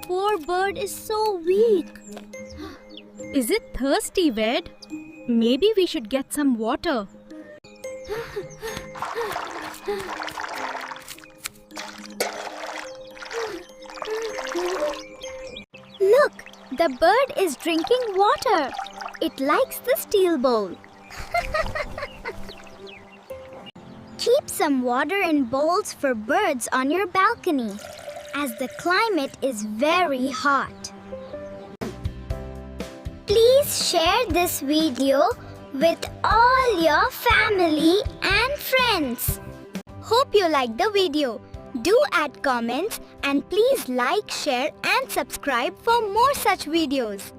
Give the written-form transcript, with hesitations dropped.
poor bird is so weak. Is it thirsty, Ved? Maybe we should get some water. Look, the bird is drinking water. It likes the steel bowl. Keep some water in bowls for birds on your balcony, as the climate is very hot. Please share this video with all your family and friends. Hope you liked the video. Do add comments and please like, share and subscribe for more such videos.